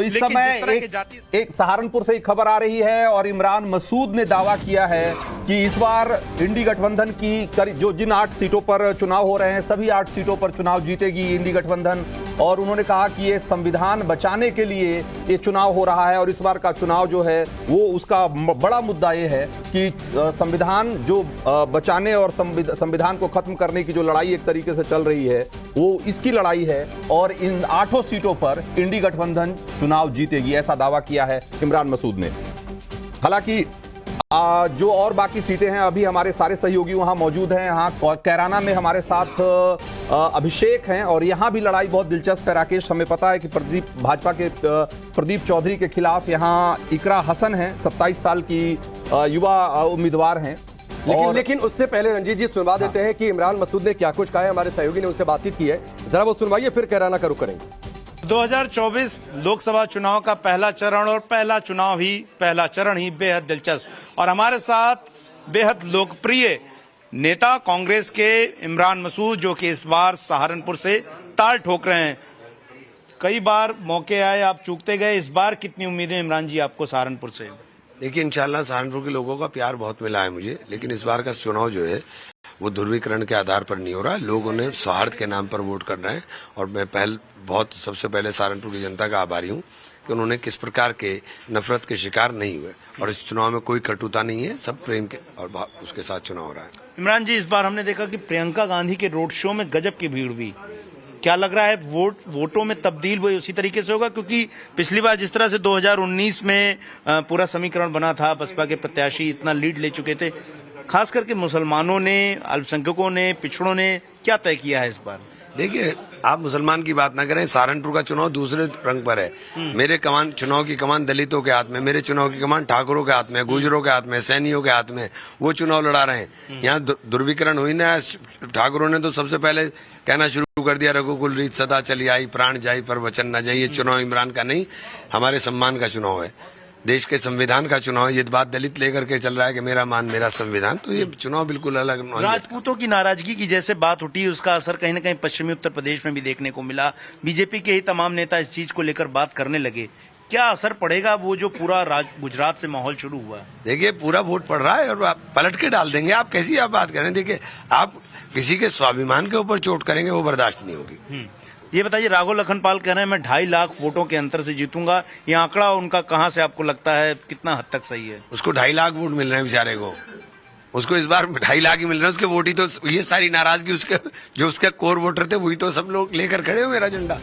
तो इस समय एक सहारनपुर से एक खबर आ रही है और इमरान मसूद ने दावा किया है कि इस बार इंडी गठबंधन की जो जिन 8 सीटों पर चुनाव हो रहे हैं सभी 8 सीटों पर चुनाव जीतेगी इंडी गठबंधन। और उन्होंने कहा कि ये संविधान बचाने के लिए ये चुनाव हो रहा है और इस बार का चुनाव जो है वो उसका बड़ा मुद्दा ये है कि संविधान जो बचाने और संविधान को खत्म करने की जो लड़ाई एक तरीके से चल रही है वो इसकी लड़ाई है और इन 8 सीटों पर इंडी गठबंधन चुनाव जीतेगी, ऐसा दावा किया है इमरान मसूद ने। हालांकि जो और बाकी सीटें हैं अभी हमारे सारे सहयोगी वहां मौजूद हैं। यहाँ कैराना में हमारे साथ अभिषेक हैं और यहाँ भी लड़ाई बहुत दिलचस्प है। राकेश, हमें पता है कि भाजपा के प्रदीप चौधरी के खिलाफ यहाँ इकरा हसन हैं, 27 साल की युवा उम्मीदवार हैं। लेकिन उससे पहले रंजीत जी सुनवा देते हैं कि इमरान मसूद ने क्या कुछ कहा है। हमारे सहयोगी ने उनसे बातचीत की है, जरा वो सुनवाइए, फिर कैराना का रुख करेंगे। 2024 लोकसभा चुनाव का पहला चरण और पहला चरण ही बेहद दिलचस्प और हमारे साथ बेहद लोकप्रिय नेता कांग्रेस के इमरान मसूद, जो कि इस बार सहारनपुर से ताल ठोक रहे हैं। कई बार मौके आए, आप चूकते गए। इस बार कितनी उम्मीदें इमरान जी आपको सहारनपुर से? देखिए, इंशाल्लाह सहारनपुर के लोगों का प्यार बहुत मिला है मुझे, लेकिन इस बार का चुनाव जो है वो ध्रुवीकरण के आधार पर नहीं हो रहा। लोग उन्हें सौहार्द के नाम पर वोट कर रहे हैं और मैं सबसे पहले सहारनपुर की जनता का आभारी हूँ कि उन्होंने किस प्रकार के नफरत के शिकार नहीं हुए और इस चुनाव में कोई कटुता नहीं है, सब प्रेम के और उसके साथ चुनाव हो रहा है। इमरान जी, इस बार हमने देखा कि प्रियंका गांधी के रोड शो में गजब की भीड़ हुई। क्या लग रहा है वोटों में तब्दील हुई उसी तरीके से होगा? क्योंकि पिछली बार जिस तरह से 2019 में पूरा समीकरण बना था, बसपा के प्रत्याशी इतना लीड ले चुके थे, खास करके मुसलमानों ने, अल्पसंख्यकों ने, पिछड़ों ने क्या तय किया है इस बार? देखिए, आप मुसलमान की बात ना करें, सहारनपुर का चुनाव दूसरे रंग पर है। मेरे चुनाव की कमान दलितों के हाथ में, मेरे चुनाव की कमान ठाकुरों के हाथ में, गुजरों के हाथ में, सैनियों के हाथ में, वो चुनाव लड़ा रहे हैं। यहाँ ध्रुवीकरण हुई ना। ठाकुरों ने तो सबसे पहले कहना शुरू कर दिया, रघुकुल रीत सदा चली आई, प्राण जाई पर वचन न जाई। ये चुनाव इमरान का नहीं, हमारे सम्मान का चुनाव है, देश के संविधान का चुनाव। ये बात दलित लेकर के चल रहा है कि मेरा मान मेरा संविधान, तो ये चुनाव बिल्कुल अलग। राजपूतों की नाराजगी की जैसे बात उठी, उसका असर कहीं न कहीं पश्चिमी उत्तर प्रदेश में भी देखने को मिला। बीजेपी के ही तमाम नेता इस चीज को लेकर बात करने लगे। क्या असर पड़ेगा वो जो पूरा गुजरात से माहौल शुरू हुआ? देखिए, पूरा वोट पड़ रहा है और आप पलट के डाल देंगे। आप कैसी आप बात करें? देखिए, आप किसी के स्वाभिमान के ऊपर चोट करेंगे, वो बर्दाश्त नहीं होगी। ये बताइए, राघव लखनपाल कह रहे हैं मैं 2.5 लाख वोटों के अंतर से जीतूंगा। ये आंकड़ा उनका कहां से आपको लगता है, कितना हद तक सही है? उसको 2.5 लाख वोट मिल रहे हैं बेचारे को। उसको इस बार 2.5 लाख ही मिल रहे हैं। उसके वोट ही तो, ये सारी नाराजगी उसके जो उसके कोर वोटर थे वही तो सब लोग लेकर खड़े हो मेरा झंडा।